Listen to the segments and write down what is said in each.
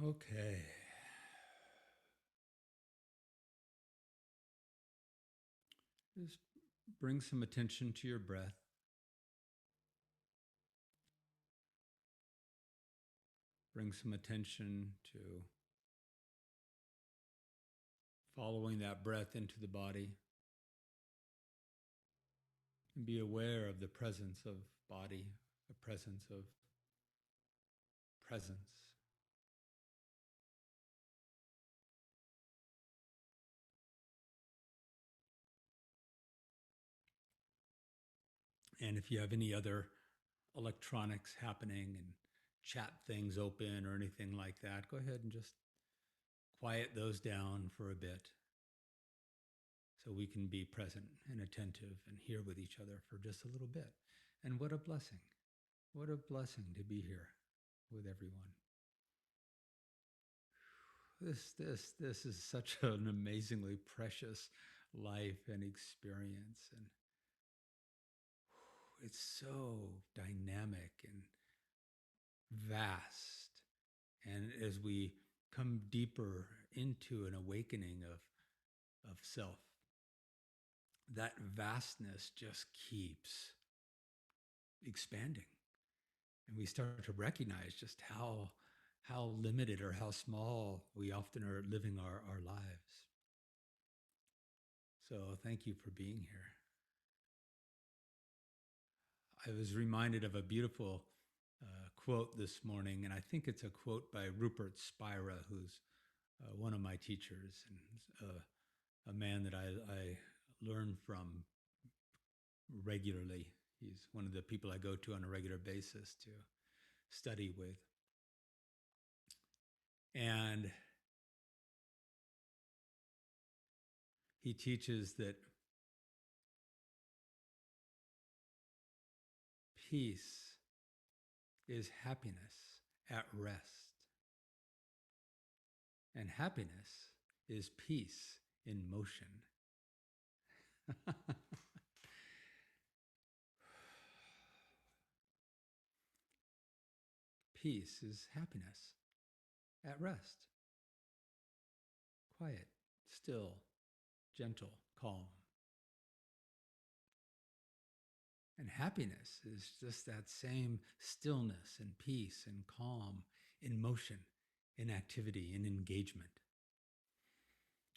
Okay. Just bring some attention to your breath. Bring some attention to following that breath into the body. And be aware of the presence of body, the presence of presence. And if you have any other electronics happening and chat things open or anything like that, go ahead and just quiet those down for a bit so we can be present and attentive and here with each other for just a little bit. And what a blessing. What a blessing to be here with everyone. This is such an amazingly precious life and experience, and it's so dynamic and vast. And as we come deeper into an awakening of self, that vastness just keeps expanding. And we start to recognize just how limited or how small we often are living our lives. So thank you for being here. I was reminded of a beautiful quote this morning, and I think it's a quote by Rupert Spira, who's one of my teachers and a man that I learn from regularly. He's one of the people I go to on a regular basis to study with. And he teaches that peace is happiness at rest. And happiness is peace in motion. Peace is happiness at rest. Quiet, still, gentle, calm. And happiness is just that same stillness and peace and calm in motion, in activity, in engagement.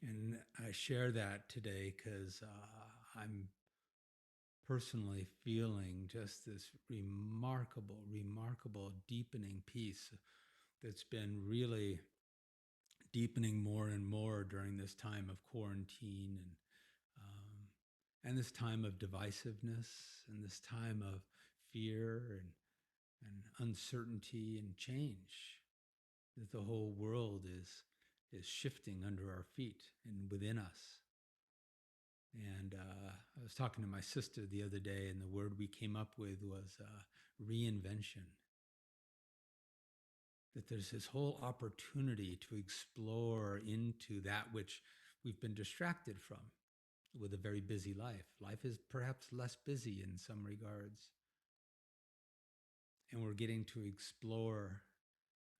And I share that today because I'm personally feeling just this remarkable deepening peace that's been really deepening more and more during this time of quarantine and this time of divisiveness and this time of fear and uncertainty and change that the whole world is shifting under our feet and within us. And I was talking to my sister the other day, and the word we came up with was reinvention. That there's this whole opportunity to explore into that which we've been distracted from with a very busy life. Life is perhaps less busy in some regards. And we're getting to explore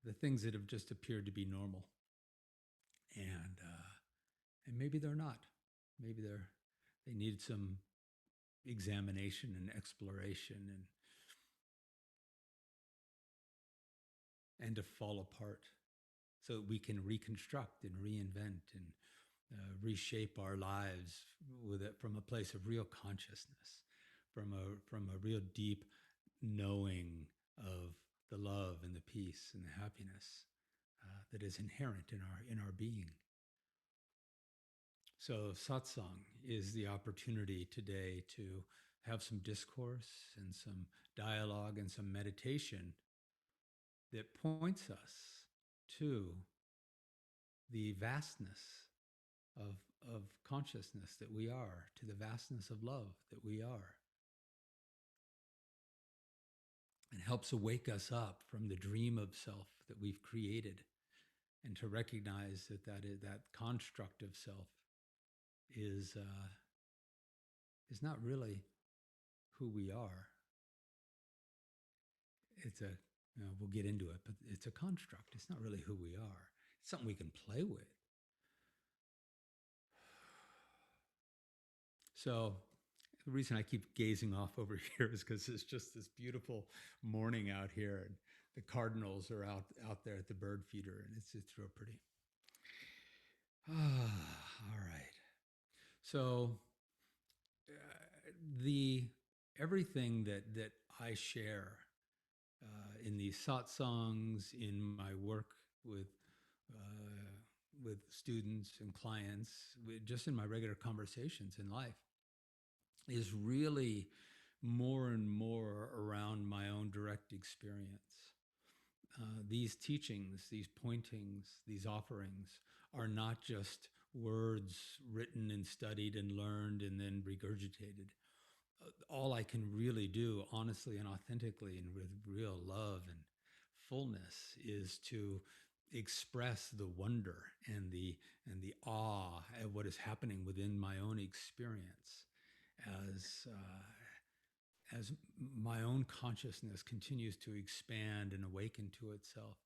the things that have just appeared to be normal. And maybe they're not. Maybe they need some examination and exploration and to fall apart so that we can reconstruct and reinvent and reshape our lives with it from a place of real consciousness, from a real deep knowing of the love and the peace and the happiness that is inherent in our being. So satsang is the opportunity today to have some discourse and some dialogue and some meditation that points us to the vastness of consciousness that we are, to the vastness of love that we are, and helps awake us up from the dream of self that we've created, and to recognize that construct of self is not really who we are. It's a We'll get into it, but it's a construct. It's not really who we are. It's something we can play with. So the reason I keep gazing off over here is because it's just this beautiful morning out here, and the cardinals are out there at the bird feeder, and it's real pretty. All right. So the everything that I share in these satsangs, in my work with students and clients, just in my regular conversations in life, is really more and more around my own direct experience. These teachings, these pointings, these offerings are not just words written and studied and learned and then regurgitated. All I can really do, honestly and authentically, and with real love and fullness, is to express the wonder and the awe at what is happening within my own experience as my own consciousness continues to expand and awaken to itself.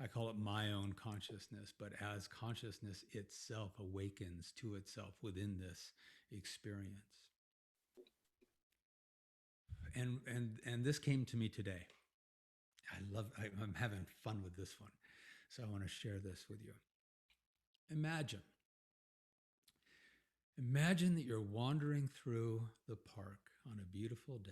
I call it my own consciousness, but as consciousness itself awakens to itself within this experience. And this came to me today. I'm having fun with this one. So I want to share this with you. Imagine that you're wandering through the park on a beautiful day.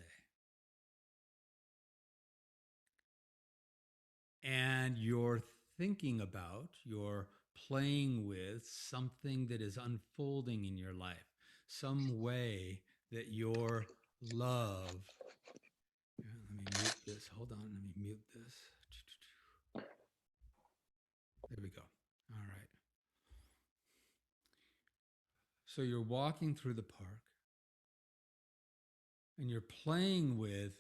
And you're thinking about, you're playing with something that is unfolding in your life, some way that your love. Let me mute this. Hold on. Let me mute this. There we go. All right. So you're walking through the park and you're playing with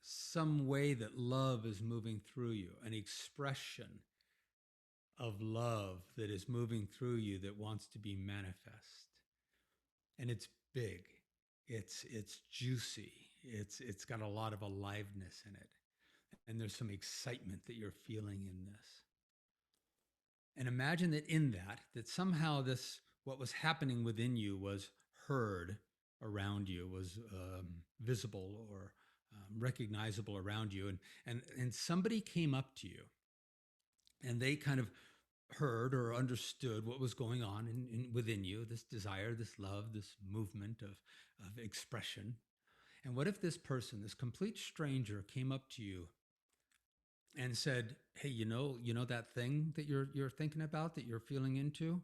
some way that love is moving through you, an expression of love that is moving through you that wants to be manifest. And it's big. It's juicy. It's got a lot of aliveness in it. And there's some excitement that you're feeling in this. And imagine that in that somehow this, what was happening within you was heard around you, was visible or recognizable around you. And somebody came up to you and they kind of heard or understood what was going on within you, this desire, this love, this movement of expression. And what if this person, this complete stranger, came up to you and said, "Hey, you know that thing that you're thinking about, that you're feeling into?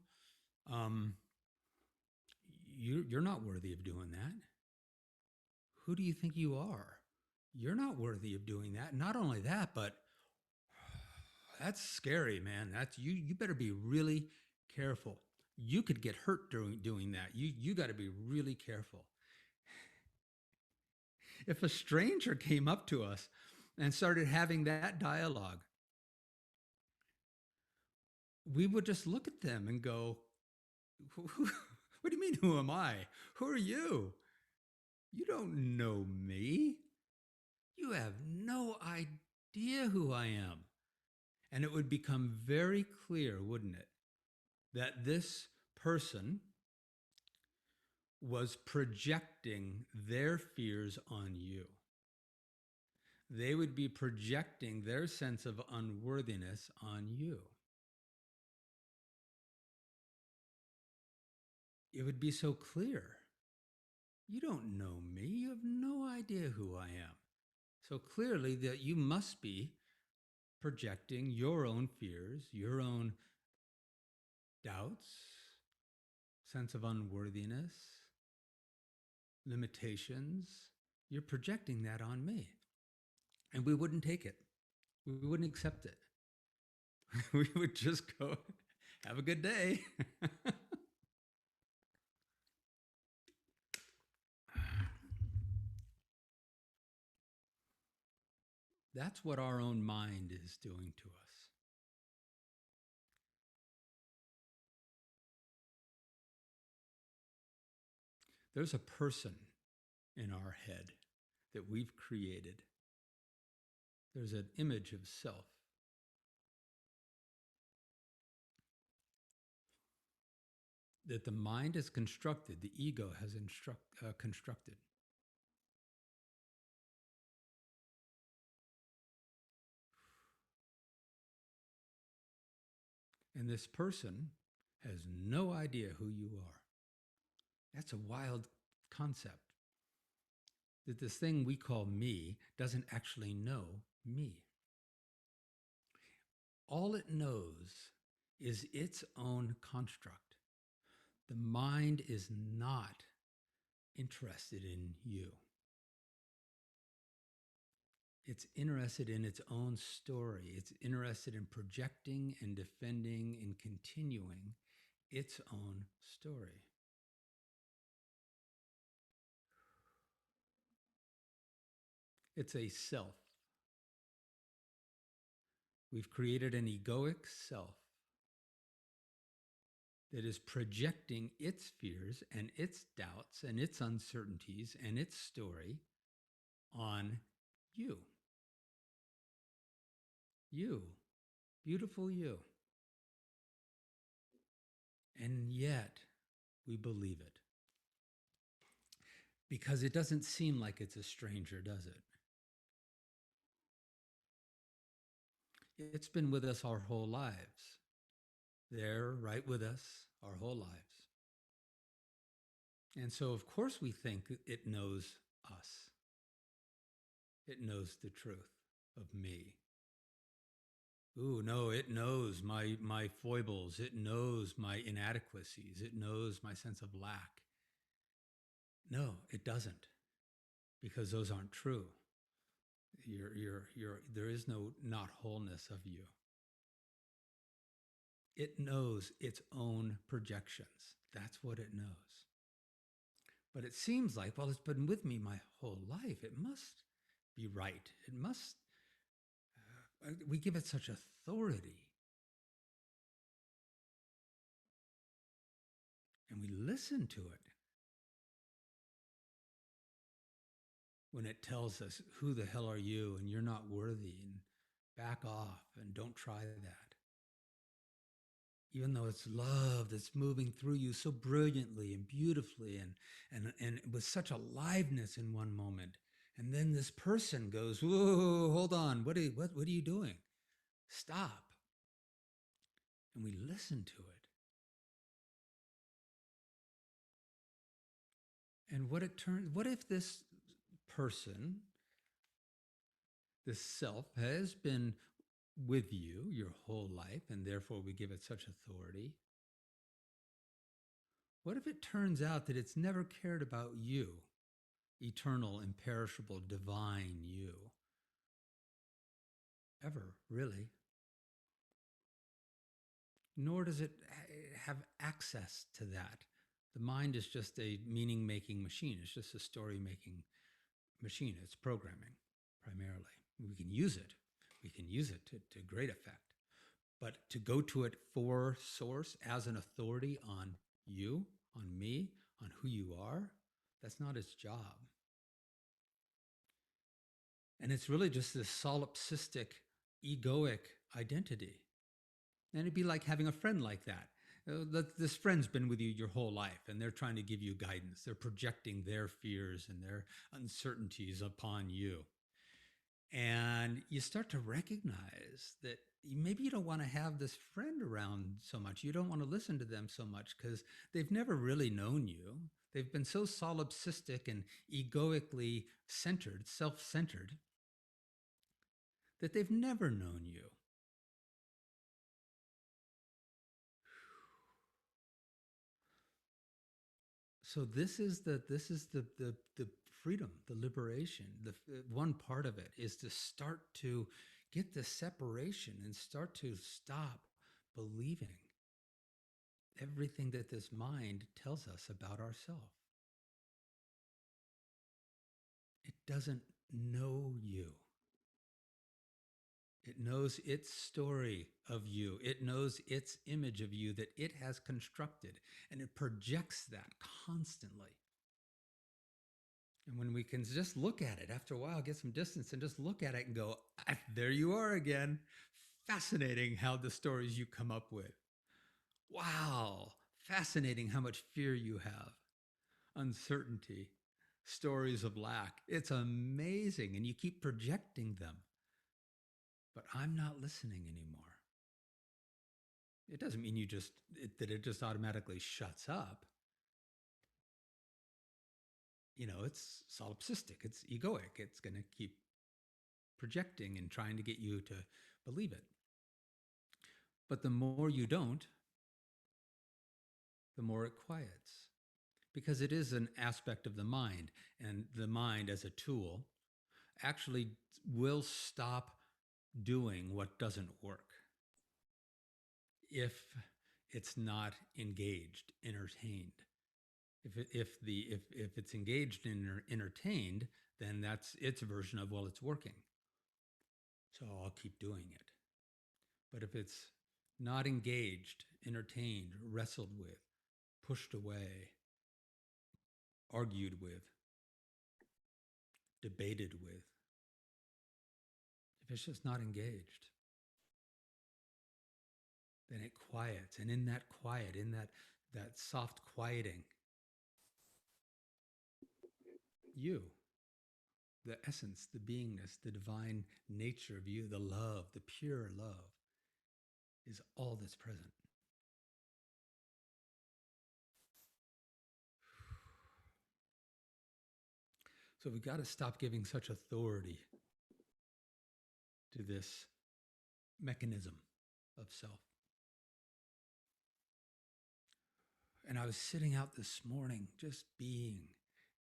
You're not worthy of doing that. Who do you think you are? You're not worthy of doing that. Not only that, but that's scary, man. That's you better be really careful. You could get hurt doing that. You got to be really careful." If a stranger came up to us and started having that dialogue, we would just look at them and go, "What do you mean, who am I? Who are you? You don't know me. You have no idea who I am." And it would become very clear, wouldn't it, that this person was projecting their fears on you. They would be projecting their sense of unworthiness on you. It would be so clear. You don't know me. You have no idea who I am. So clearly that you must be projecting your own fears, your own doubts, sense of unworthiness, limitations. You're projecting that on me. And we wouldn't take it. We wouldn't accept it. We would just go, "Have a good day." That's what our own mind is doing to us. There's a person in our head. that we've created. There's an image of self. That the mind has constructed, the ego has constructed. And this person has no idea who you are. That's a wild concept. That this thing we call me doesn't actually know me. All it knows is its own construct. The mind is not interested in you. It's interested in its own story. It's interested in projecting and defending and continuing its own story. It's a self. We've created an egoic self that is projecting its fears and its doubts and its uncertainties and its story on you. You, beautiful you. And yet we believe it. Because it doesn't seem like it's a stranger, does it? It's been with us our whole lives. There, right with us, our whole lives. And so, of course, we think it knows us. It knows the truth of me. Ooh, no, it knows my foibles. It knows my inadequacies. It knows my sense of lack. No, it doesn't, because those aren't true. There is no not wholeness of you. It knows its own projections. That's what it knows. But it seems like, well, it's been with me my whole life. It must be right. It must, we give it such authority. And we listen to it when it tells us, who the hell are you? And you're not worthy, and back off and don't try that. Even though it's love that's moving through you so brilliantly and beautifully and with such aliveness in one moment. And then this person goes, whoa, hold on, what are you doing? Stop. And we listen to it. And what if this person, this self, has been with you your whole life, and therefore we give it such authority? What if it turns out that it's never cared about you, eternal, imperishable, divine you? Ever, really. Nor does it have access to that. The mind is just a meaning-making machine. It's just a story-making machine. It's programming, primarily. We can use it. We can use it to great effect. But to go to it for source as an authority on you, on me, on who you are, that's not its job. And it's really just this solipsistic, egoic identity. And it'd be like having a friend like that. This friend's been with you your whole life, and they're trying to give you guidance. They're projecting their fears and their uncertainties upon you. And you start to recognize that maybe you don't want to have this friend around so much. You don't want to listen to them so much because they've never really known you. They've been so solipsistic and egoically centered, self-centered, that they've never known you. So this is the freedom, the liberation. The one part of it is to start to get the separation and start to stop believing everything that this mind tells us about ourselves. It doesn't know you. It knows its story of you. It knows its image of you that it has constructed, and it projects that constantly. And when we can just look at it after a while, get some distance and just look at it and go, there you are again. Fascinating how the stories you come up with. Wow. Fascinating how much fear you have, uncertainty, stories of lack. It's amazing. And you keep projecting them. But I'm not listening anymore. It doesn't mean that it just automatically shuts up. It's solipsistic, it's egoic, it's going to keep projecting and trying to get you to believe it. But the more you don't, the more it quiets, because it is an aspect of the mind, and the mind as a tool actually will stop doing what doesn't work if it's not engaged, entertained. If it's engaged and entertained, then that's its version of, well, it's working, so I'll keep doing it. But if it's not engaged, entertained, wrestled with, pushed away, argued with, debated with, if it's just not engaged, then it quiets. And in that quiet, in that soft quieting, you, the essence, the beingness, the divine nature of you, the love, the pure love, is all that's present. So we've got to stop giving such authority to this mechanism of self. And I was sitting out this morning just being,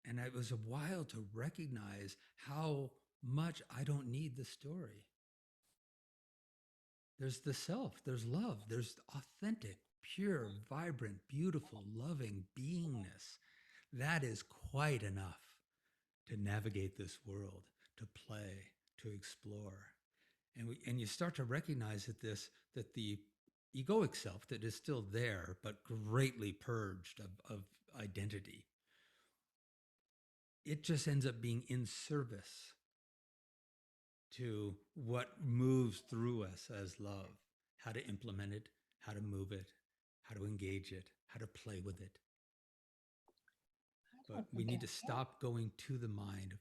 and it was a while to recognize how much I don't need the story. There's the self, there's love, there's authentic, pure, vibrant, beautiful, loving beingness. That is quite enough to navigate this world, to play, to explore. And you start to recognize that the egoic self that is still there, but greatly purged of identity, it just ends up being in service to what moves through us as love, how to implement it, how to move it, how to engage it, how to play with it. But we need to stop going to the mind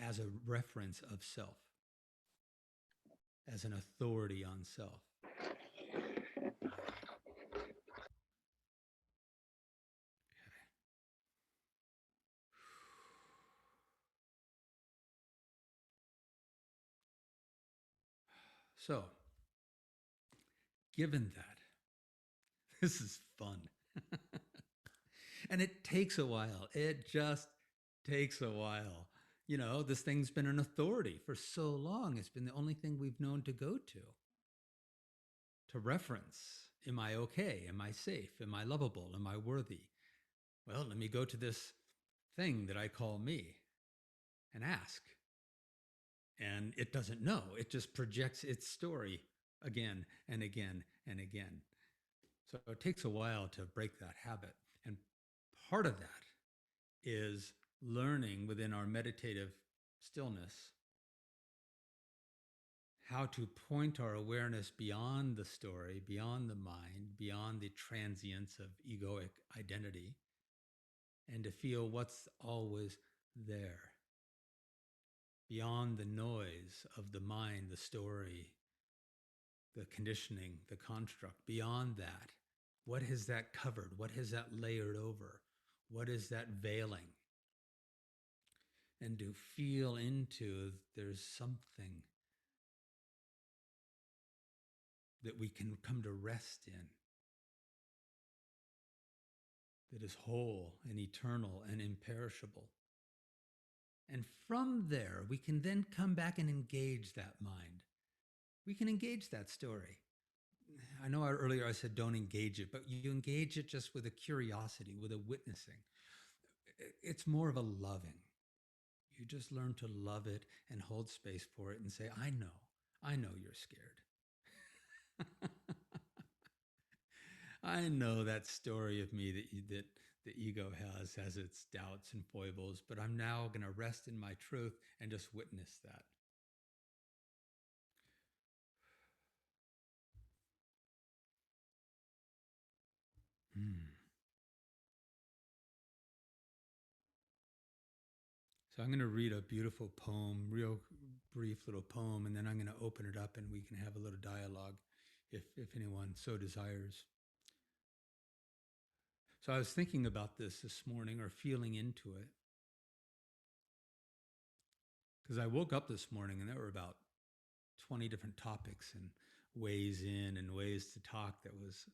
as a reference of self, as an authority on self. So, given that, this is fun. And it takes a while. It just takes a while. This thing's been an authority for so long. It's been the only thing we've known to go to reference. Am I okay? Am I safe? Am I lovable? Am I worthy? Well, let me go to this thing that I call me and ask. And it doesn't know. It just projects its story again and again and again. So it takes a while to break that habit. And part of that is learning within our meditative stillness how to point our awareness beyond the story, beyond the mind, beyond the transience of egoic identity, and to feel what's always there, beyond the noise of the mind, the story, the conditioning, the construct. Beyond that, what has that covered? What has that layered over? What is that veiling? And to feel into there's something that we can come to rest in, that is whole and eternal and imperishable. And from there, we can then come back and engage that mind. We can engage that story. I know earlier I said don't engage it, but you engage it just with a curiosity, with a witnessing. It's more of a loving. You just learn to love it and hold space for it and say, I know you're scared. I know that story of me the ego has its doubts and foibles, but I'm now going to rest in my truth and just witness that. So I'm going to read a beautiful poem, real brief little poem, and then I'm going to open it up and we can have a little dialogue if anyone so desires. So I was thinking about this morning, or feeling into it, because I woke up this morning and there were about 20 different topics and ways in and ways to talk that was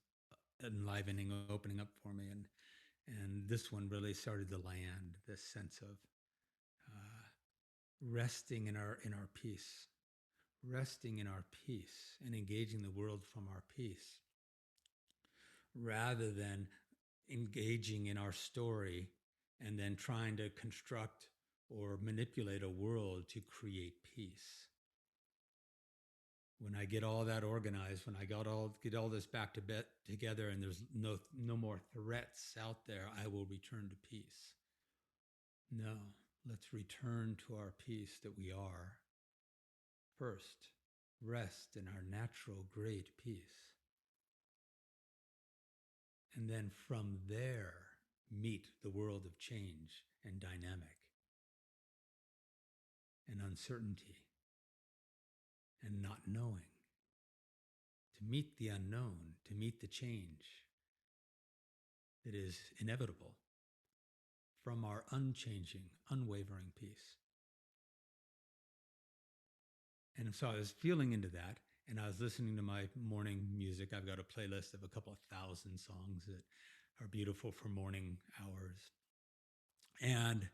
enlivening, opening up for me. And this one really started to land, this sense of resting in our peace, resting in our peace and engaging the world from our peace, rather than engaging in our story and then trying to construct or manipulate a world to create peace. When I get all that organized, when I get all this back to together, and there's no more threats out there, I will return to peace. No, let's return to our peace that we are. First, rest in our natural great peace. And then from there, meet the world of change and dynamic and uncertainty and not knowing. To meet the unknown, to meet the change that is inevitable from our unchanging, unwavering peace. And so I was feeling into that, and I was listening to my morning music. I've got a playlist of a couple of thousand songs that are beautiful for morning hours. And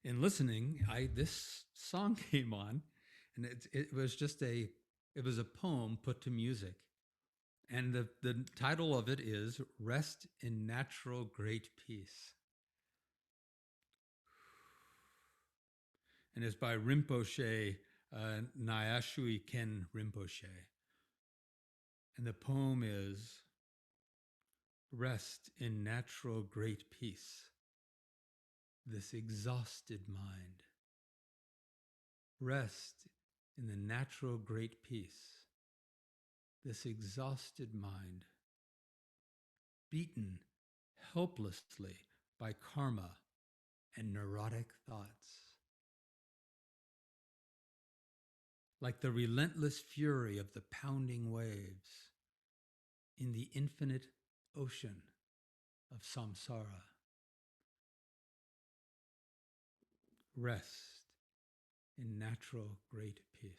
in listening, this song came on, and it was a poem put to music. And the title of it is Rest in Natural Great Peace. And it's by Rinpoche, Nyashui Ken Rinpoche. And the poem is, rest in natural great peace, this exhausted mind. Rest in the natural great peace, this exhausted mind, beaten helplessly by karma and neurotic thoughts. Like the relentless fury of the pounding waves in the infinite ocean of samsara. Rest in natural great peace.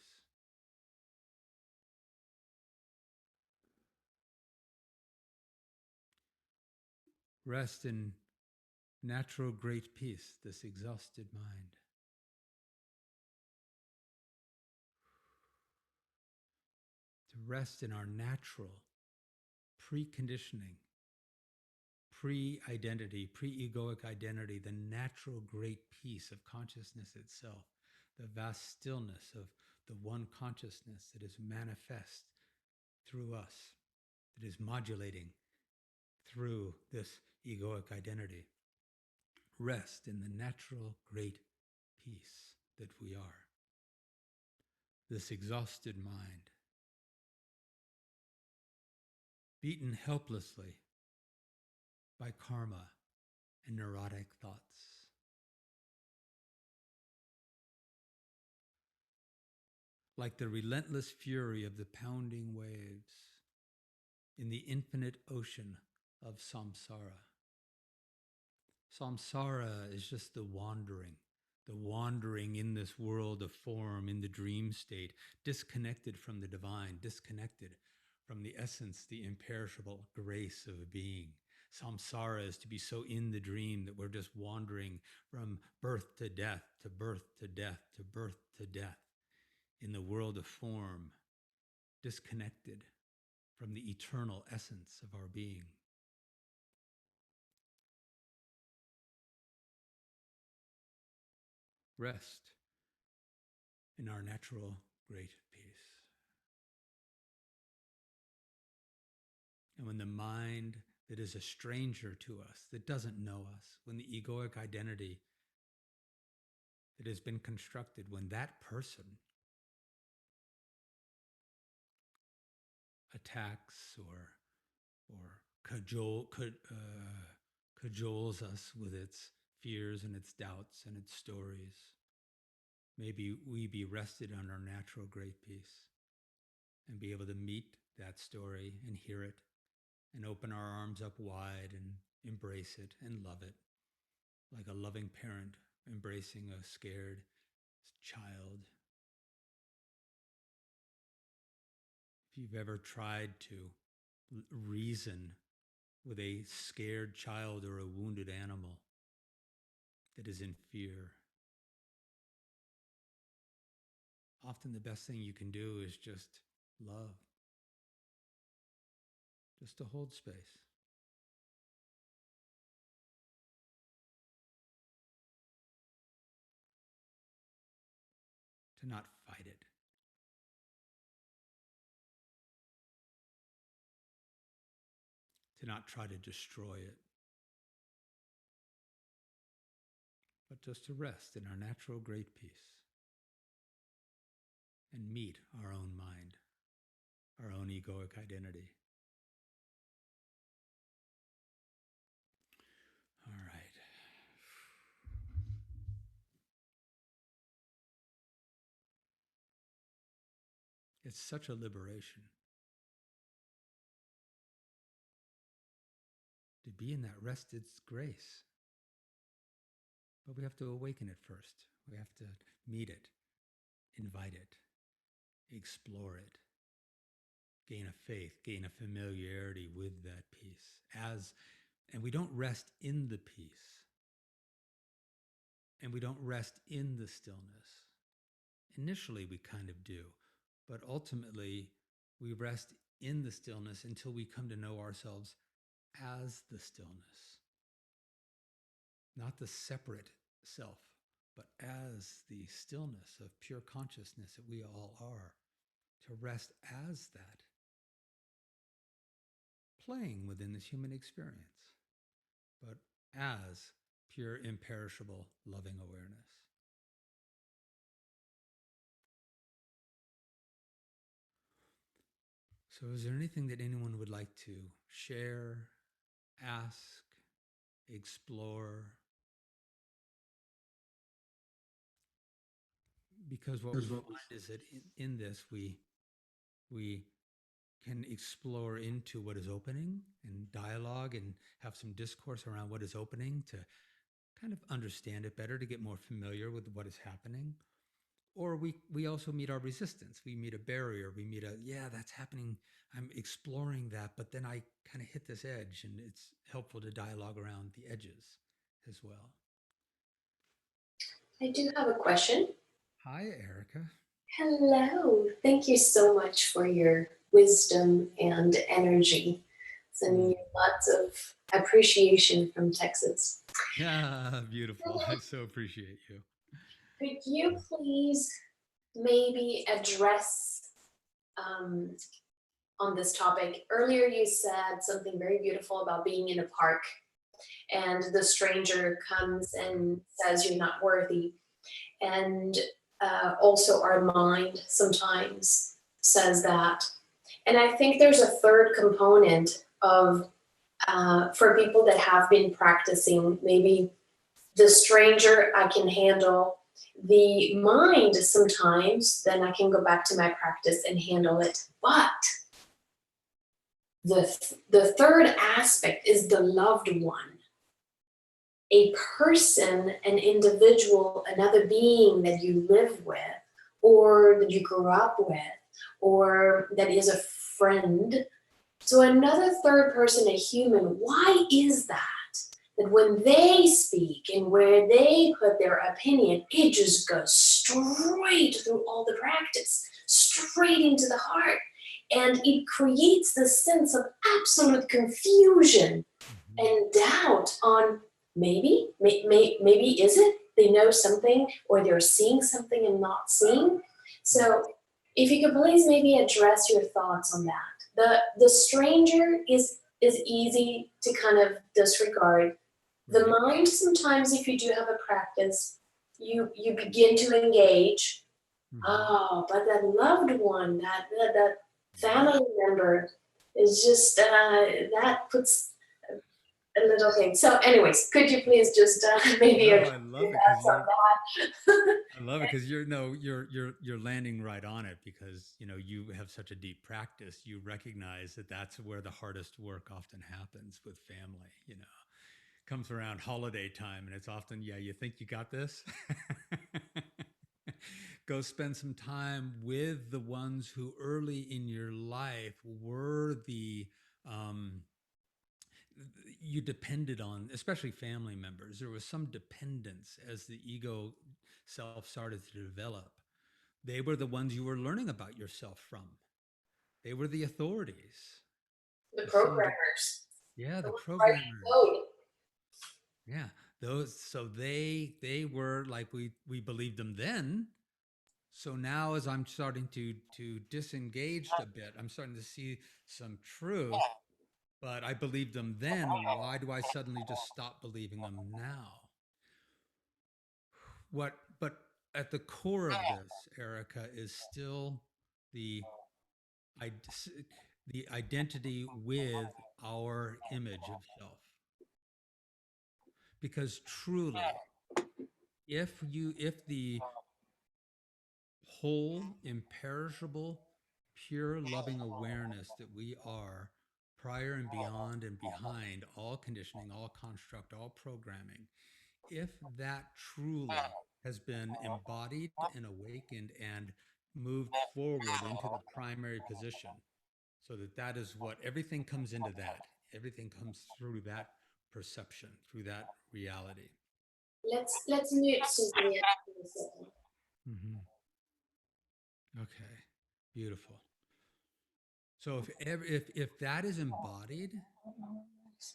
Rest in natural great peace, this exhausted mind. To rest in our natural preconditioning, pre-identity, pre-egoic identity, the natural great peace of consciousness itself, the vast stillness of the one consciousness that is manifest through us, that is modulating through this egoic identity. Rest in the natural great peace that we are. This exhausted mind, beaten helplessly by karma and neurotic thoughts. Like the relentless fury of the pounding waves in the infinite ocean of samsara. Samsara is just the wandering in this world of form, in the dream state, disconnected from the divine, disconnected from the essence, the imperishable grace of being. Samsara is to be so in the dream that we're just wandering from birth to death, to birth to death, to birth to death, in the world of form, disconnected from the eternal essence of our being. Rest in our natural great peace. And when the mind that is a stranger to us, that doesn't know us, when the egoic identity that has been constructed, when that person attacks or cajoles us with its fears and its doubts and its stories, maybe we be rested on our natural great peace and be able to meet that story and hear it and open our arms up wide and embrace it and love it like a loving parent embracing a scared child. If you've ever tried to reason with a scared child or a wounded animal that is in fear, often the best thing you can do is just love, just to hold space. To not fight it. To not try to destroy it. But just to rest in our natural great peace and meet our own mind, our own egoic identity. All right. It's such a liberation to be in that rested grace. But we have to awaken it first. We have to meet it, invite it, explore it, gain a faith, gain a familiarity with that peace. And we don't rest in the peace. And we don't rest in the stillness. Initially, we kind of do. But ultimately, we rest in the stillness until we come to know ourselves as the stillness. Not the separate self, but as the stillness of pure consciousness that we all are. To rest as that, playing within this human experience, but as pure, imperishable, loving awareness. So is there anything that anyone would like to share, ask, explore? Because what we find is that in this, we can explore into what is opening and dialogue and have some discourse around what is opening to kind of understand it better, to get more familiar with what is happening. Or we also meet our resistance. We meet a barrier. We meet that's happening. I'm exploring that, but then I kind of hit this edge, and it's helpful to dialogue around the edges as well. I do have a question. Hi, Erica. Hello. Thank you so much for your wisdom and energy. Sending you lots of appreciation from Texas. Yeah, beautiful. I so appreciate you. Could you please maybe address on this topic? Earlier you said something very beautiful about being in a park and the stranger comes and says you're not worthy. And also our mind sometimes says that. And I think there's a third component of, for people that have been practicing, maybe the stranger I can handle, the mind sometimes, then I can go back to my practice and handle it. But the third aspect is the loved one. A person, an individual, another being that you live with, or that you grew up with, or that is a friend. So another third person, a human, why is that? That when they speak and where they put their opinion, it just goes straight through all the practice, straight into the heart. And it creates this sense of absolute confusion and doubt on maybe is it they know something or they're seeing something and not seeing. So if you could please maybe address your thoughts on that. The stranger is is easy to kind of disregard. The Right. mind, sometimes, if you do have a practice, you begin to engage. Hmm. Oh, but that loved one, that Yeah. family member is just that puts a little thing. So, anyways, could you please just maybe No, address I love it because on that? I love it because you're no, you're landing right on it because you have such a deep practice. You recognize that that's where the hardest work often happens with family. Comes around holiday time, and it's often, yeah, you think you got this. Go spend some time with the ones who early in your life were the um, you depended on, especially family members. There was some dependence as the ego self started to develop. They were the ones you were learning about yourself from. They were the authorities The to some programmers, yeah, the the ones writing programmers. code. Yeah, those, so they were like, we believed them then. So now, as I'm starting to disengage a bit, I'm starting to see some truth. But I believed them then. Why do I suddenly just stop believing them now? But at the core of this, Erica, is still the the identity with our image of self. Because truly, if the whole, imperishable, pure, loving awareness that we are, prior and beyond and behind all conditioning, all construct, all programming, if that truly has been embodied and awakened and moved forward into the primary position, so that that is what everything comes into, that everything comes through that perception, through that reality. Let's mute Cynthia for a second. Hmm. Okay, beautiful. So if that is embodied,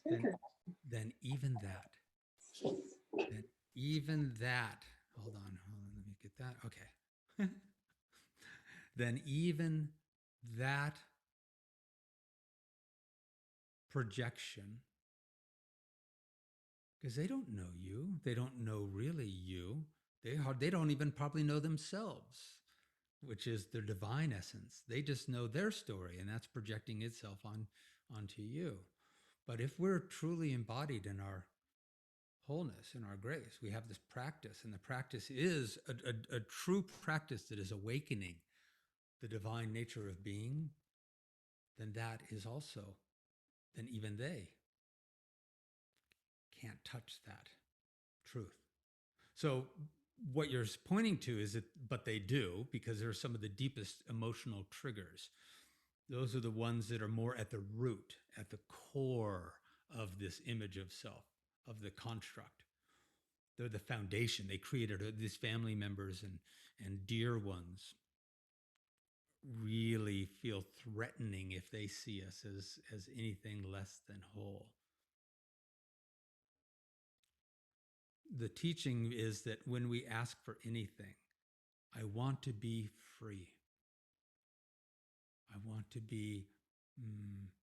then then even that, then even that, hold on, let me get that. Okay. Then even that projection, because they don't know you, they don't know really you, they don't even probably know themselves, which is their divine essence. They just know their story, and that's projecting itself onto you. But if we're truly embodied in our wholeness, in our grace, we have this practice, and the practice is a true practice that is awakening the divine nature of being, then that is also, then even they can't touch that truth. So what you're pointing to is that, but they do, because they're some of the deepest emotional triggers. Those are the ones that are more at the root, at the core of this image of self, of the construct. They're the foundation. They created these family members and dear ones really feel threatening if they see us as anything less than whole. The teaching is that when we ask for anything, I want to be free. I want to be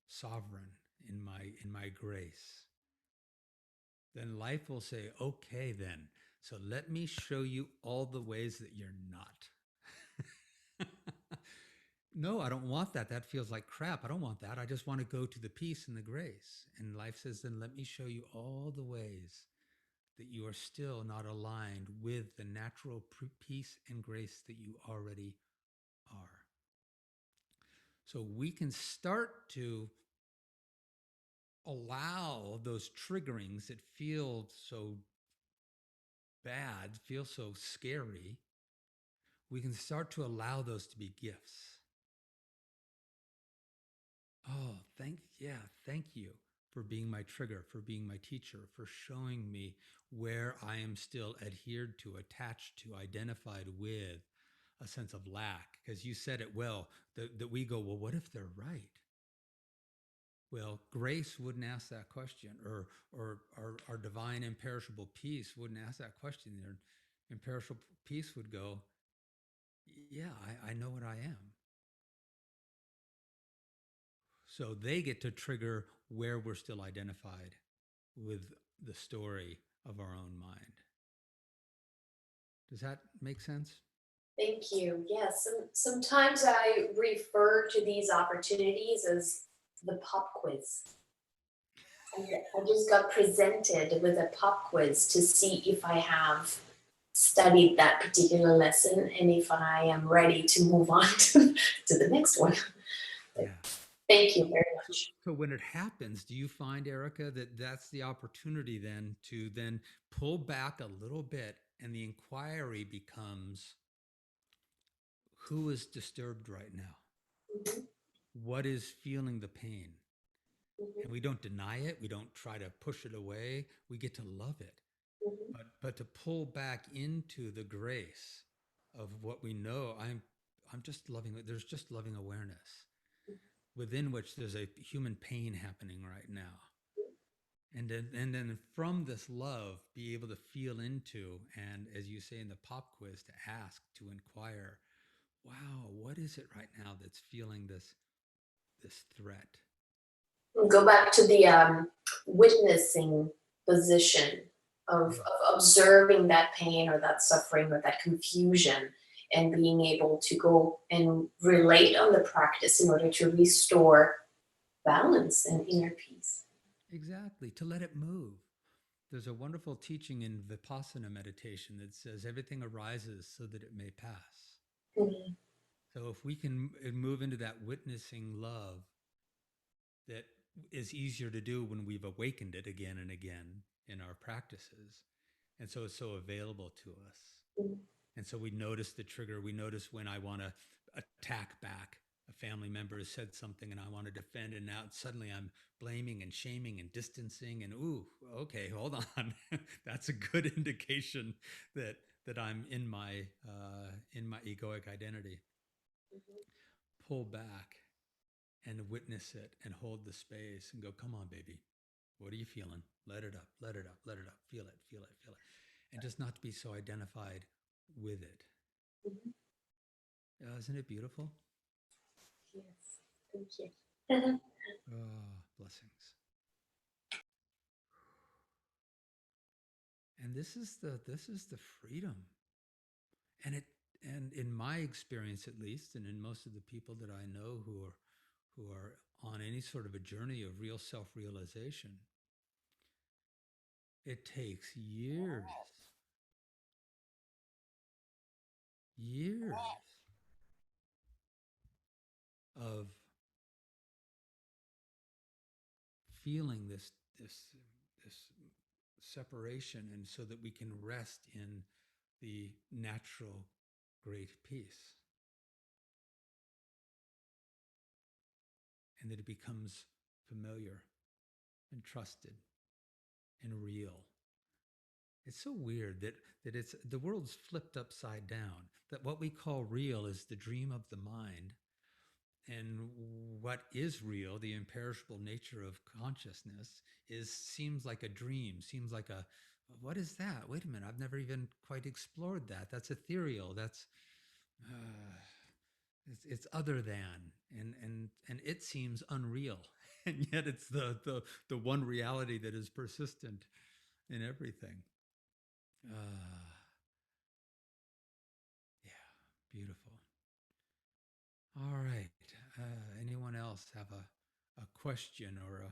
sovereign in my grace. Then life will say, okay, then. So let me show you all the ways that you're not. No, I don't want that. That feels like crap. I don't want that. I just want to go to the peace and the grace. And life says, then let me show you all the ways that you are still not aligned with the natural peace and grace that you already are. So we can start to allow those triggerings that feel so bad, feel so scary. We can start to allow those to be gifts. Oh, thank you for being my trigger, for being my teacher, for showing me where I am still adhered to, attached to, identified with a sense of lack. Because you said it well, that we go, well, what if they're right? Well, grace wouldn't ask that question, or our divine imperishable peace wouldn't ask that question. Their imperishable peace would go, yeah, I know what I am. So they get to trigger where we're still identified with the story of our own mind. Does that make sense? Thank you. Yes, sometimes I refer to these opportunities as the pop quiz. I just got presented with a pop quiz to see if I have studied that particular lesson and if I am ready to move on to the next one. Yeah. Thank you very much. So when it happens, do you find, Erica, that that's the opportunity then to then pull back a little bit, and the inquiry becomes, who is disturbed right now? Mhm, What is feeling the pain? mhm, And we don't deny it. We don't try to push it away. We get to love it. mhm, But to pull back into the grace of what we know, I'm just loving it. There's just loving awareness within which there's a human pain happening right now. And then from this love, be able to feel into, and as you say in the pop quiz, to ask, to inquire, wow, what is it right now that's feeling this threat? Go back to the witnessing position Yeah. of observing that pain or that suffering or that confusion and being able to go and relate on the practice in order to restore balance and inner peace. Exactly, to let it move. There's a wonderful teaching in Vipassana meditation that says everything arises so that it may pass. Mhm. So if we can move into that witnessing love that is easier to do when we've awakened it again and again in our practices. And so it's so available to us. Mhm. And so we notice the trigger. We notice when I want to attack back. A family member has said something and I want to defend, and now suddenly I'm blaming and shaming and distancing. And ooh, okay, hold on. That's a good indication that I'm in my egoic identity. Pull back and witness it and hold the space and go, come on, baby. What are you feeling? Let it up, let it up, let it up. Feel it, feel it, feel it. And just not to be so identified with it. Mhm. Isn't it beautiful? Yes, thank you. Oh, blessings. And this is the freedom. And it and in my experience at least, and in most of the people that I know who are on any sort of a journey of real self-realization, it takes years of feeling this separation, and so that we can rest in the natural great peace, and that it becomes familiar and trusted and real. It's so weird that it's the world's flipped upside down, that what we call real is the dream of the mind, and what is real, the imperishable nature of consciousness, is seems like a dream, seems like a, what is that? Wait a minute, I've never even quite explored that. That's ethereal. That's uh, it's other than, and it seems unreal, and yet it's the one reality that is persistent in everything. Uh, yeah, beautiful. All right. Anyone else have a question or a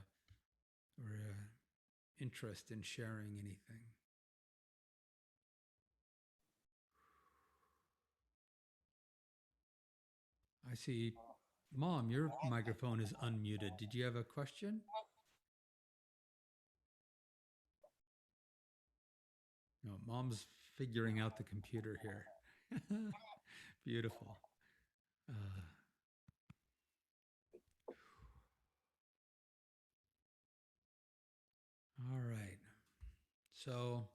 interest in sharing anything? I see, Mom, your microphone is unmuted. Did you have a question? No, Mom's figuring out the computer here. Beautiful. Uh, all right. So,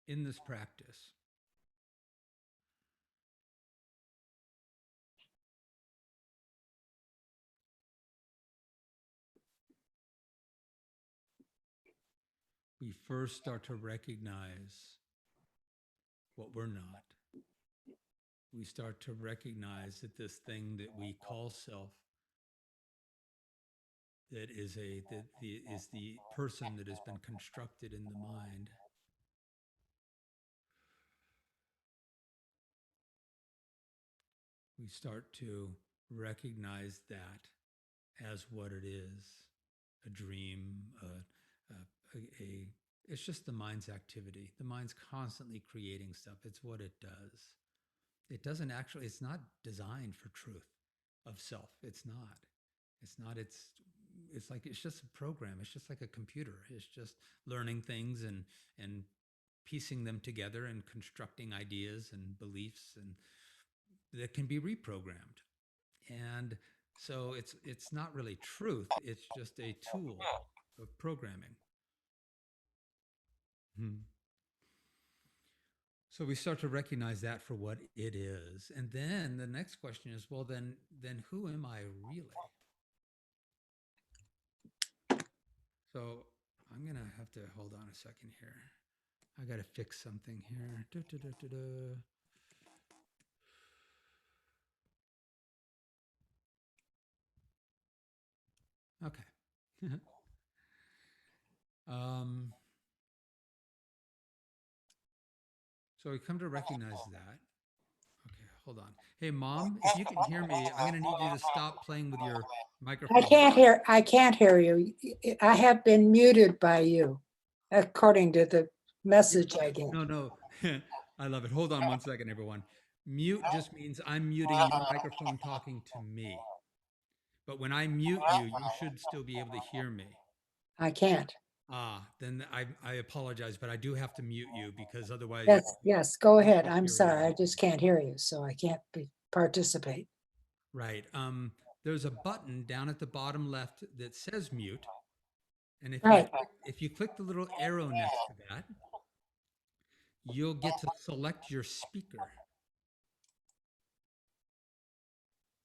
in this practice, we first start to recognize what we're not. we start to recognize that this thing that we call self, that is the person that has been constructed in the mind, we start to recognize that as what it is, a dream, a it's just the mind's activity. The mind's constantly creating stuff. It's what it does. It doesn't actually, it's not designed for truth of self. It's not. It's not, it's like, it's just a program. It's just like a computer. It's just learning things and piecing them together and constructing ideas and beliefs and that can be reprogrammed. And so it's not really truth. It's just a tool of programming. Hmm. So we start to recognize that for what it is. And then the next question is, well, then who am I really? So I'm going to have to hold on a second here. I got to fix something here. Okay. um, so we come to recognize that. Okay, hold on. Hey, Mom, if you can hear me, I'm going to need you to stop playing with your microphone. I can't hear you. I have been muted by you, according to the message I get. No. I love it. Hold on one second, everyone. Mute just means I'm muting your microphone talking to me. But when I mute you, you should still be able to hear me. I can't. Then I apologize, but I do have to mute you because otherwise Yes, go you ahead. won't I'm hear sorry. I anything. just can't hear you, so I can't participate. Right. There's a button down at the bottom left that says mute. And Right. if you click the little arrow next to that, you'll get to select your speaker.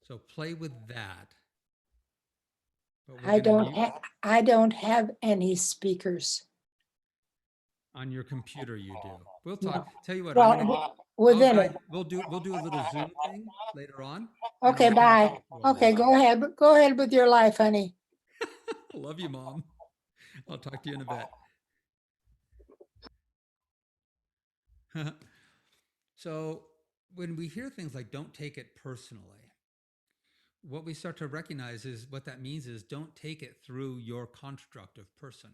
So play with that. But we're going to I don't have any speakers. on your computer. You do. We'll talk. No. Tell you what. Well, I'll within guide. it. We'll do a little Zoom thing later on. Okay, I'll kind of bye. talk through all Okay, this. go ahead. Go ahead with your life, honey. Love you, Mom. I'll talk to you in a bit. So when we hear things like "don't take it personally," what we start to recognize is what that means is don't take it through your construct of person.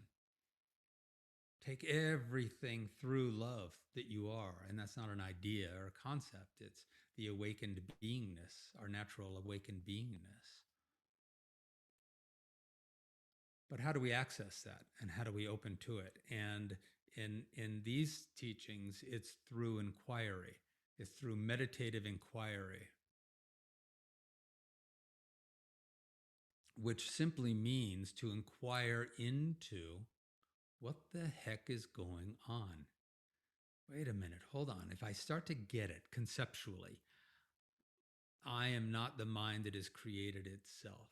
Take everything through love that you are. And that's not an idea or a concept. It's the awakened beingness, our natural awakened beingness. But how do we access that? And how do we open to it? And in these teachings, it's through inquiry. It's through meditative inquiry, which simply means to inquire into what the heck is going on. Wait a minute, hold on. If I start to get it conceptually, I am not the mind that has created itself.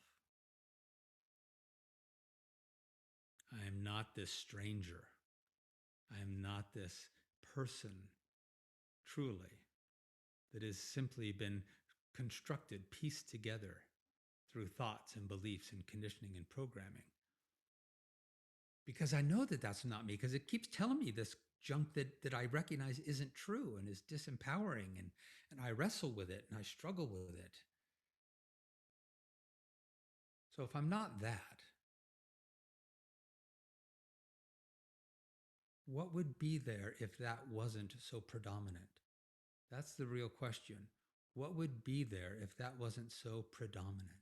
I am not this stranger. I am not this person, truly, that has simply been constructed, pieced together through thoughts and beliefs and conditioning and programming. Because I know that that's not me, because it keeps telling me this junk that I recognize isn't true and is disempowering, and I wrestle with it and I struggle with it. So if I'm not that, what would be there if that wasn't so predominant? That's the real question. What would be there if that wasn't so predominant?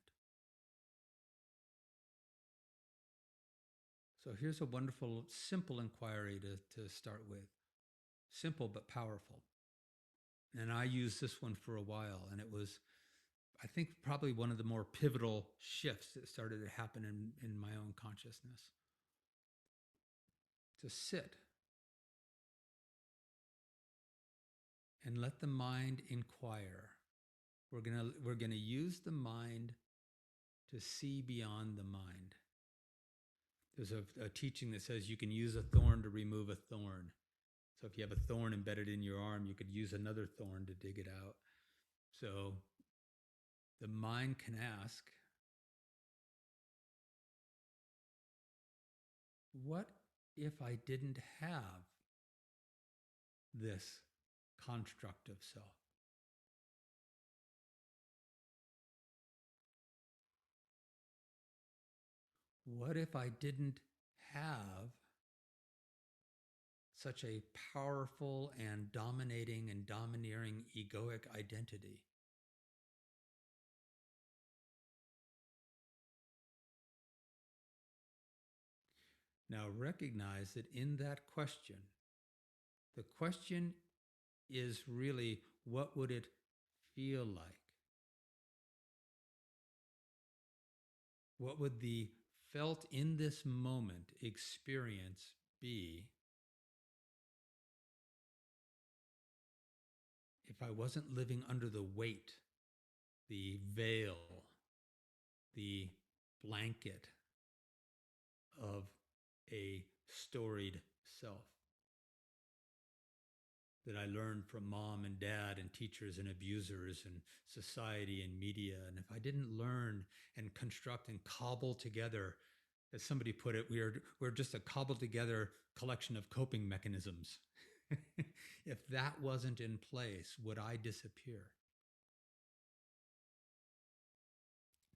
So here's a wonderful, simple inquiry to start with. Simple but powerful. And I used this one for a while, and it was, I think, probably one of the more pivotal shifts that started to happen in my own consciousness. To sit and let the mind inquire. We're gonna use the mind to see beyond the mind. There's a teaching that says you can use a thorn to remove a thorn. So if you have a thorn embedded in your arm, you could use another thorn to dig it out. So the mind can ask, what if I didn't have this construct of self? What if I didn't have such a powerful and dominating and domineering egoic identity? Now recognize that in that question, the question is really, what would it feel like? What would the felt in this moment experience be if I wasn't living under the weight, the veil, the blanket of a storied self that I learned from mom and dad and teachers and abusers and society and media? And if I didn't learn and construct and cobble together, as somebody put it, we're just a cobbled together collection of coping mechanisms. If that wasn't in place, would I disappear?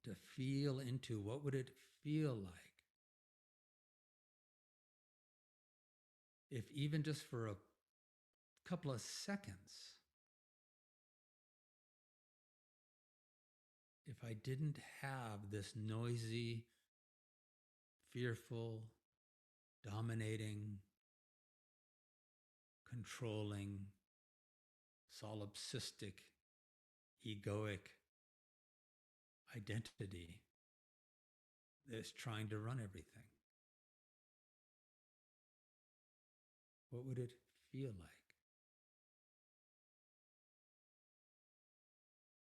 To feel into what would it feel like if even just for a couple of seconds, if I didn't have this noisy, fearful, dominating, controlling, solipsistic, egoic identity that's trying to run everything? What would it feel like?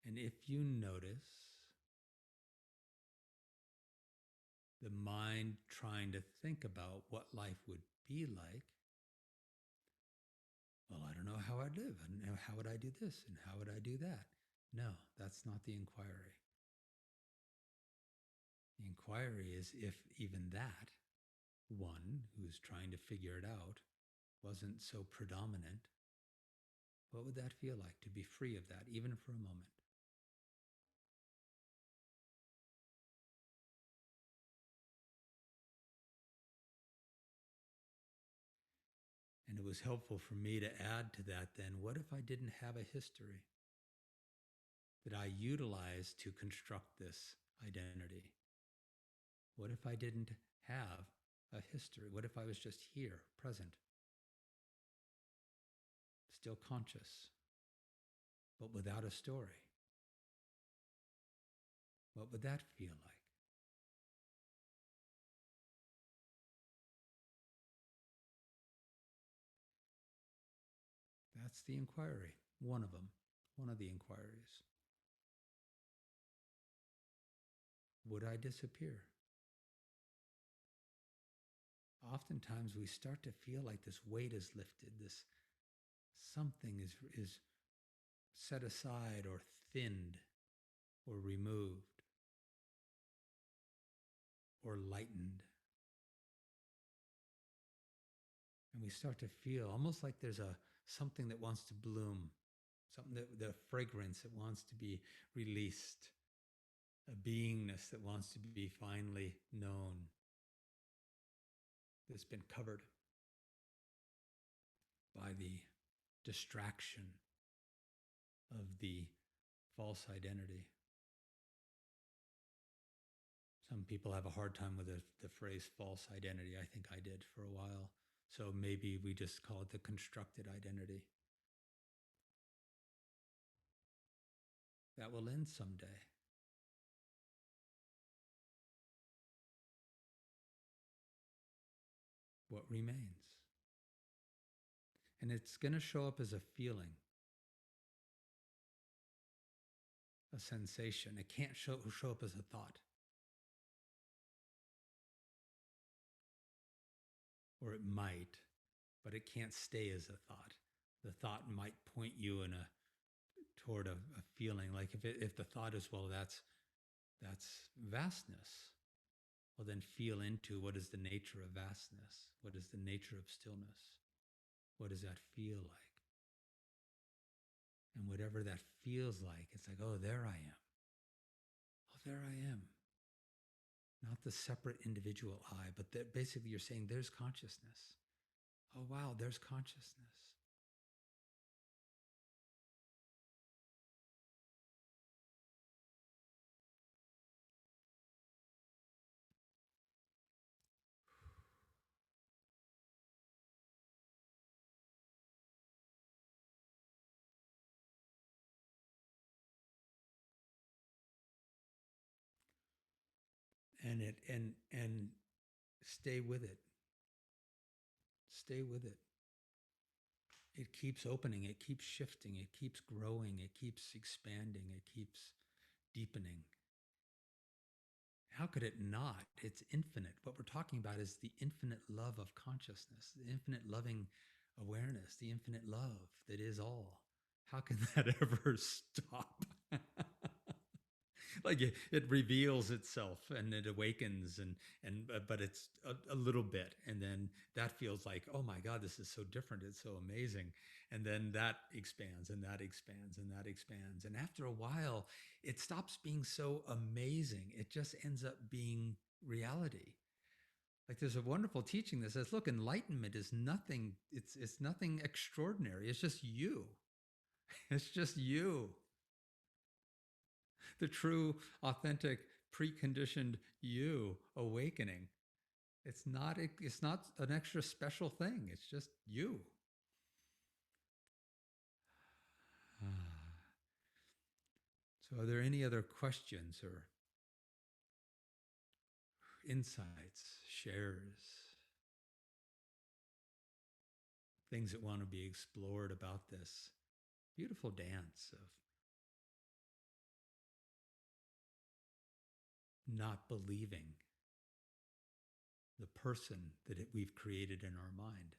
And if you notice the mind trying to think about what life would be like, well, I don't know how I'd live. I don't know, how would I do this and how would I do that? No, that's not the inquiry. The inquiry is if even that one who's trying to figure it out wasn't so predominant, what would that feel like to be free of that, even for a moment? And it was helpful for me to add to that then, what if I didn't have a history that I utilized to construct this identity? What if I didn't have a history? What if I was just here, present, still conscious, but without a story? What would that feel like? That's the inquiry, one of them, one of the inquiries. Would I disappear? Oftentimes we start to feel like this weight is lifted, this something is set aside or thinned or removed or lightened. And we start to feel almost like there's something that wants to bloom, something that the fragrance that wants to be released, a beingness that wants to be finally known, that's been covered by the distraction of the false identity. Some people have a hard time with the phrase false identity. I think I did for a while. So maybe we just call it the constructed identity. That will end someday. What remains? And it's going to show up as a feeling, a sensation. It can't show up as a thought. Or it might, but it can't stay as a thought. The thought might point you toward a feeling. Like if the thought is, well, that's vastness, well, then feel into what is the nature of vastness? What is the nature of stillness? What does that feel like? And whatever that feels like, it's like, oh, there I am. Oh, there I am. Not the separate individual I, but that basically you're saying there's consciousness. Oh, wow, there's consciousness. And stay with it. Stay with it. It keeps opening, it keeps shifting, it keeps growing, it keeps expanding, it keeps deepening. How could it not? It's infinite. What we're talking about is the infinite love of consciousness, the infinite loving awareness, the infinite love that is all. How can that ever stop? Like it reveals itself and it awakens and but it's a little bit, and then that feels like, oh my god, this is so different, it's so amazing, and then that expands and that expands and that expands, and after a while it stops being so amazing. It just ends up being reality. Like there's a wonderful teaching that says, look, enlightenment is nothing, it's nothing extraordinary, it's just you. It's just you, the true, authentic, preconditioned you awakening. It's not an extra special thing. It's just you. So are there any other questions or insights, shares, things that want to be explored about this beautiful dance of not believing the person that we've created in our mind,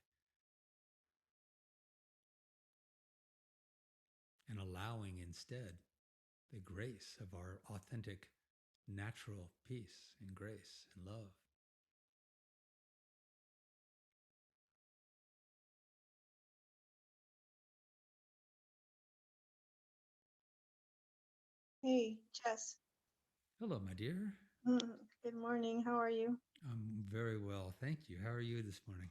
and allowing instead the grace of our authentic, natural peace and grace and love? Hey, Jess. Hello, my dear. Mm, Good morning. How are you? I'm very well, thank you. How are you this morning?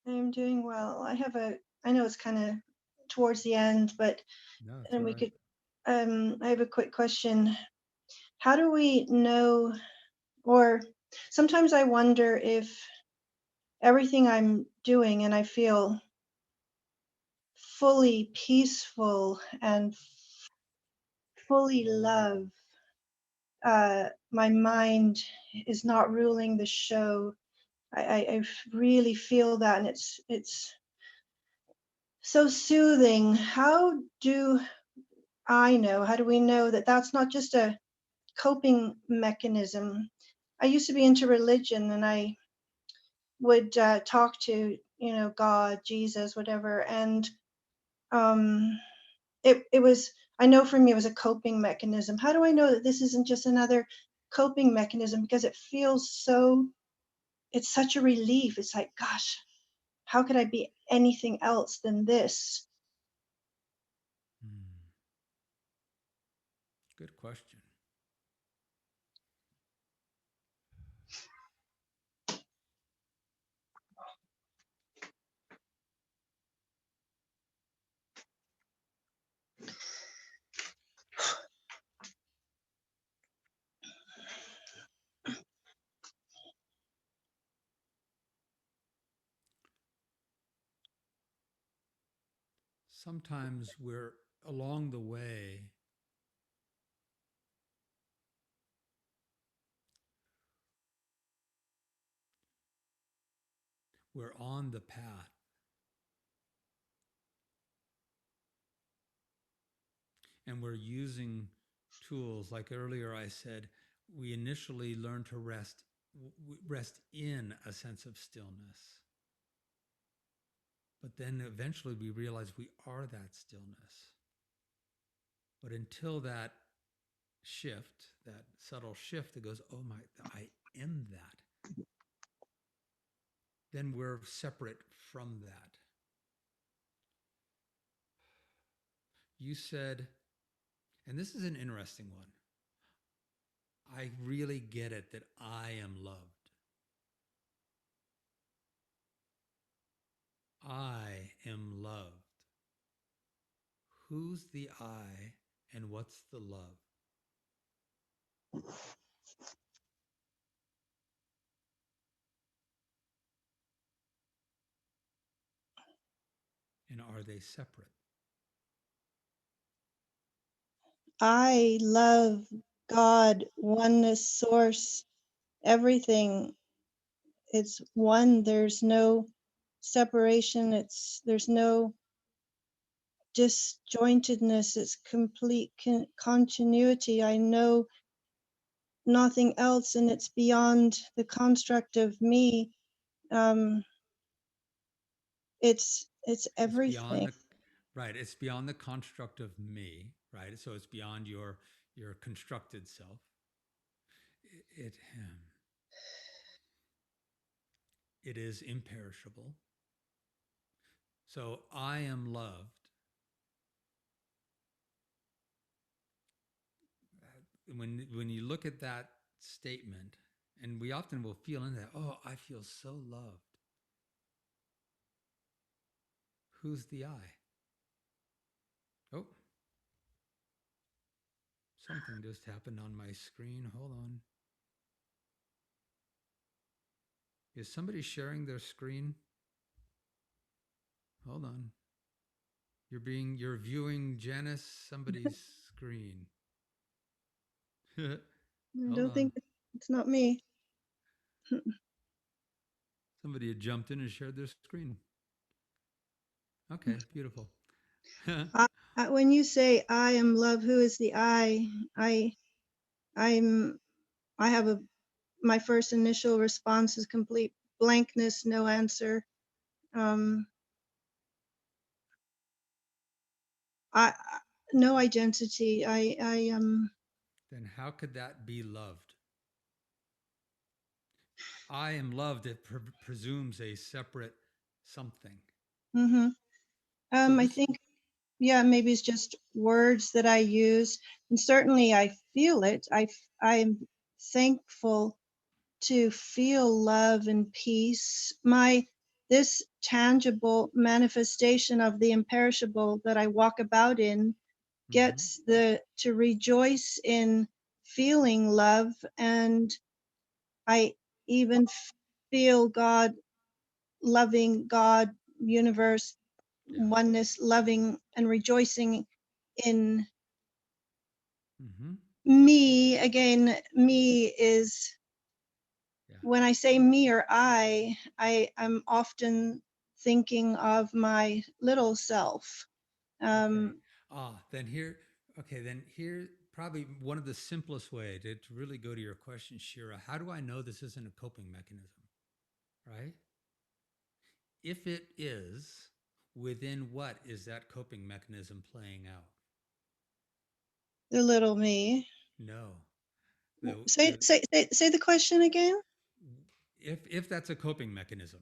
I'm doing well. I know it's kind of towards the end, but No, it's and all we right. could, I have a quick question. How do we know, or sometimes I wonder if everything I'm doing and I feel fully peaceful and fully love, my mind is not ruling the show. I really feel that, and it's so soothing. How do we know that that's not just a coping mechanism? I used to be into religion, and I would talk to, God, Jesus, whatever. And um, it was, I know for me, it was a coping mechanism. How do I know that this isn't just another coping mechanism? Because it's such a relief. It's like, gosh, how could I be anything else than this? Hmm. Good question. Sometimes we're along the way, we're on the path, and we're using tools. Like earlier I said, we initially learn to rest in a sense of stillness. But then eventually we realize we are that stillness. But until that shift, that subtle shift that goes, oh my, I am that, then we're separate from that. You said, and this is an interesting one, I really get it that I am loved. I am loved. Who's the I and what's the love? And are they separate? I love God, oneness, source, everything. It's one. There's no separation. There's no disjointedness. It's complete continuity. I know nothing else, and it's beyond the construct of me. Um, it's It's beyond everything. the right. It's beyond the construct of me, right? So it's beyond your constructed self. It it is imperishable. So I am loved. When you look at that statement, and we often will feel in that, oh, I feel so loved. Who's the I? Oh, something just happened on my screen. Hold on. Is somebody sharing their screen? Hold on. You're viewing Janice somebody's screen. I Hold don't on. think it's not me. Somebody had jumped in and shared their screen. Okay, beautiful. When you say I am love, who is the I? I'm I have my first initial response is complete blankness, no answer. Um, I no identity. Then how could that be loved? I am loved. It presumes a separate something. mm-hmm. So I this, think, yeah, maybe it's just words that I use, and certainly I feel it. I'm thankful to feel love and peace. This tangible manifestation of the imperishable that I walk about in mm-hmm, gets to rejoice in feeling love, and I even feel God, loving God, universe, yeah, oneness, loving and rejoicing in mm-hmm, me. Again, me is, yeah. when I say me or I'm often thinking of my little self. Okay. Um, Then here, okay, then here, probably one of the simplest way to really go to your question, Shira, how do I know this isn't a coping mechanism, right? If it is, within what is that coping mechanism playing out? the little me. No. The, Say the, say the question again. if that's a coping mechanism,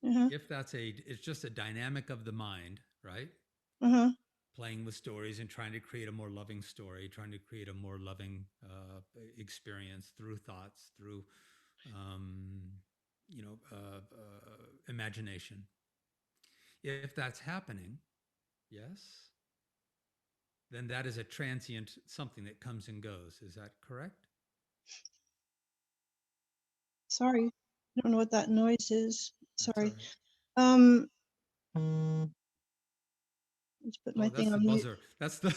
Uh-huh. if it's just a dynamic of the mind, right? Uh-huh. Playing with stories and trying to create a more loving story, trying to create a more loving experience through thoughts, through um, imagination. If that's happening, yes, then that is a transient something that comes and goes. Is that correct? Sorry, I don't know what that noise is. That's all Sorry. right. Um, let's put Oh, my that's thing the on mute. buzzer. That's the.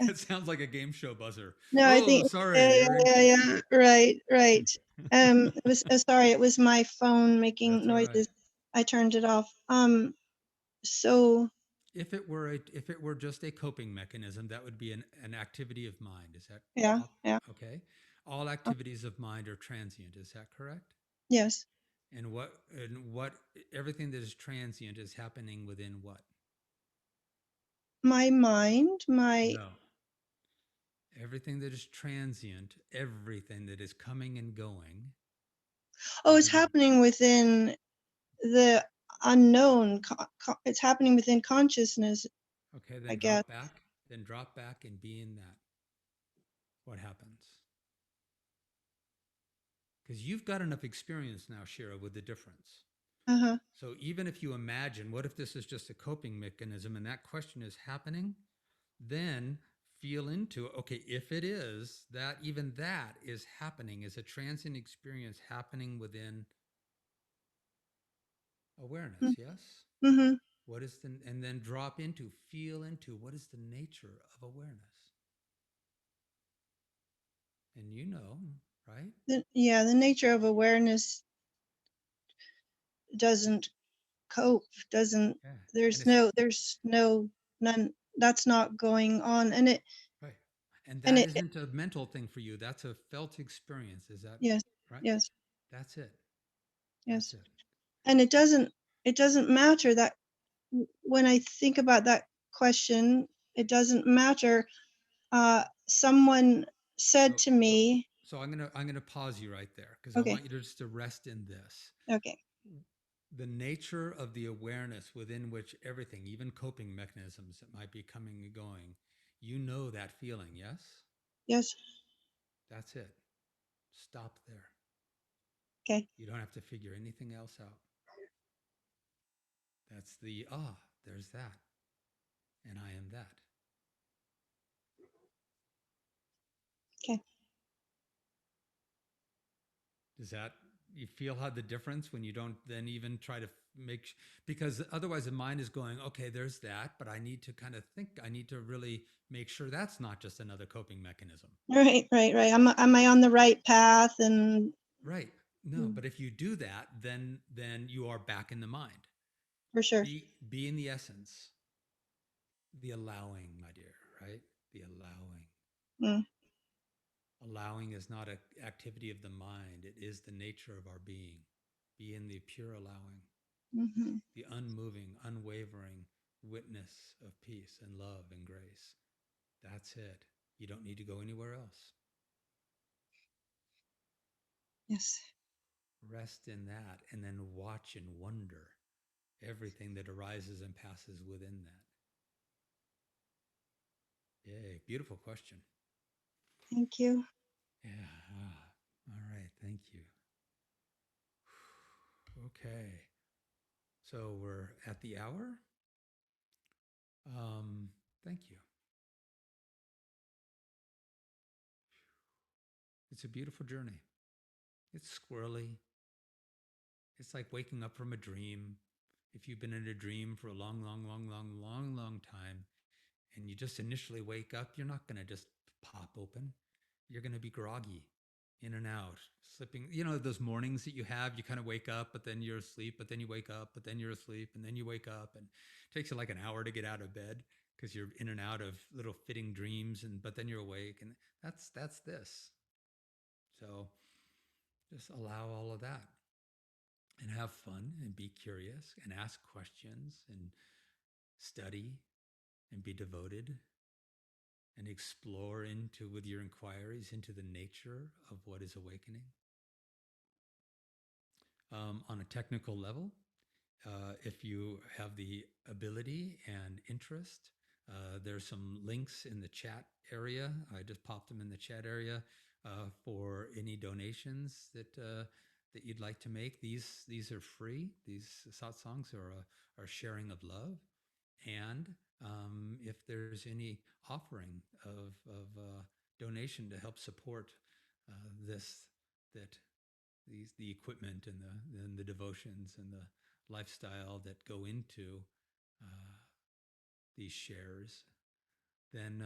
It sounds like a game show buzzer. No, I Oh, think, sorry, yeah, Ari. yeah, yeah, yeah. Right, right. It was sorry, it was my phone making That's all right. noises. I turned it off. So If it were just a coping mechanism, that would be an activity of mind. Is that yeah, yeah, okay? All activities of mind are transient. Is that correct? yes. And what everything that is transient is happening within what? My mind, No. everything that is transient, everything that is coming and going. Oh, it's even- happening within the unknown. It's happening within consciousness, Okay, I then guess. drop back and be in that. What happens? Because you've got enough experience now, Shira, with the difference. Uh-huh. So even if you imagine, what if this is just a coping mechanism and that question is happening, then feel into, okay, if it is, that even that is happening, is a transient experience happening within awareness, yes? Mm-hmm. What is the, and then drop into, feel into, what is the nature of awareness? And you know, right? The nature of awareness doesn't cope, doesn't, Yeah. there's It's no, none, that's not going on. right. And And that it, isn't a mental thing for you. That's a felt experience. Is that yes, right? yes, That's it. That's yes. it. And it doesn't matter that when I think about that question, it doesn't matter. Someone said So to me, so I'm gonna pause you right there because I okay, want you to just to rest in this. okay, The nature of the awareness within which everything, even coping mechanisms that might be coming and going, you know that feeling, yes? yes, That's it. Stop there. okay, You don't have to figure anything else out. That's the there's that. And I am that. okay. Does that you feel how the difference when you don't then even try to make because otherwise the mind is going, okay, there's that, but I need to kind of think, I need to really make sure that's not just another coping mechanism. Right, right, right. Am I on the right path? And Right. No, but if you do that, then you are back in the mind. for sure. Be in the essence, the allowing, my dear, right? The allowing. Mm, Allowing is not an activity of the mind, it is the nature of our being. Be in the pure allowing, mm-hmm. the unmoving, unwavering witness of peace and love and grace. That's it. You don't need to go anywhere else. Yes, Rest in that and then watch and wonder everything that arises and passes within that. Yay, beautiful question. thank you. Yeah. All right. Thank you. Okay. So we're at the hour. Thank you. It's a beautiful journey. It's squirrely. It's like waking up from a dream. If you've been in a dream for a long time, and you just initially wake up, you're not going to just pop open. You're going to be groggy, in and out, slipping. You know, those mornings that you have, you kind of wake up, but then you're asleep, but then you wake up, but then you're asleep, and then you wake up. And it takes you like an hour to get out of bed because you're in and out of little fitting dreams, but then you're awake. And that's this. So just allow all of that and have fun and be curious and ask questions and study and be devoted and explore into with your inquiries into the nature of what is awakening. On a technical level, if you have the ability and interest, there's some links in the chat area. I just popped them in the chat area for any donations that you'd like to make. These are free. These satsangs are sharing of love, and if there's any offering of donation to help support this that the equipment and the devotions and the lifestyle that go into uh, these shares, then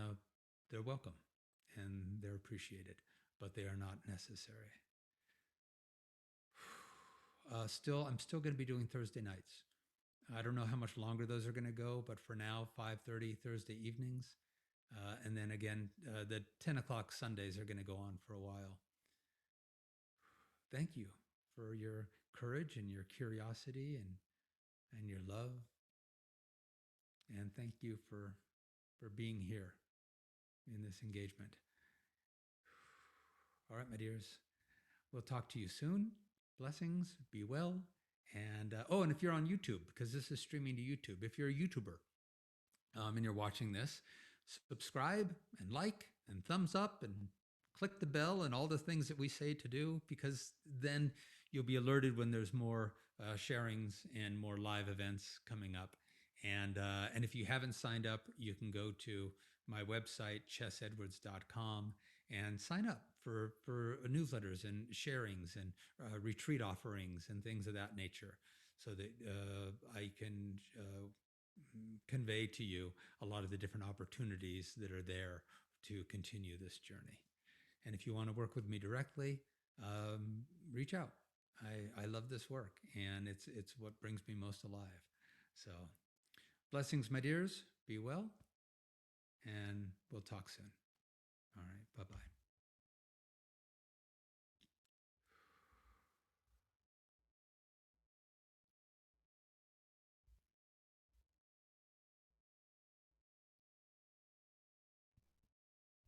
they're welcome and they're appreciated, but they are not necessary. I'm still going to be doing Thursday nights. I don't know how much longer those are going to go, but for now, 5:30 Thursday evenings, and then again, the 10 o'clock Sundays are going to go on for a while. Thank you for your courage and your curiosity and your love. And thank you for being here in this engagement. All right, my dears. We'll talk to you soon. Blessings. Be well. And and if you're on YouTube, because this is streaming to YouTube, if you're a YouTuber and you're watching this, subscribe and like and thumbs up and click the bell and all the things that we say to do, because then you'll be alerted when there's more sharings and more live events coming up. And if you haven't signed up, you can go to my website, chessedwards.com, and sign up for newsletters and sharings and retreat offerings and things of that nature, so that I can convey to you a lot of the different opportunities that are there to continue this journey. And if you want to work with me directly, reach out. I love this work, and it's what brings me most alive. So blessings, my dears. Be well, and we'll talk soon. All right. Bye-bye.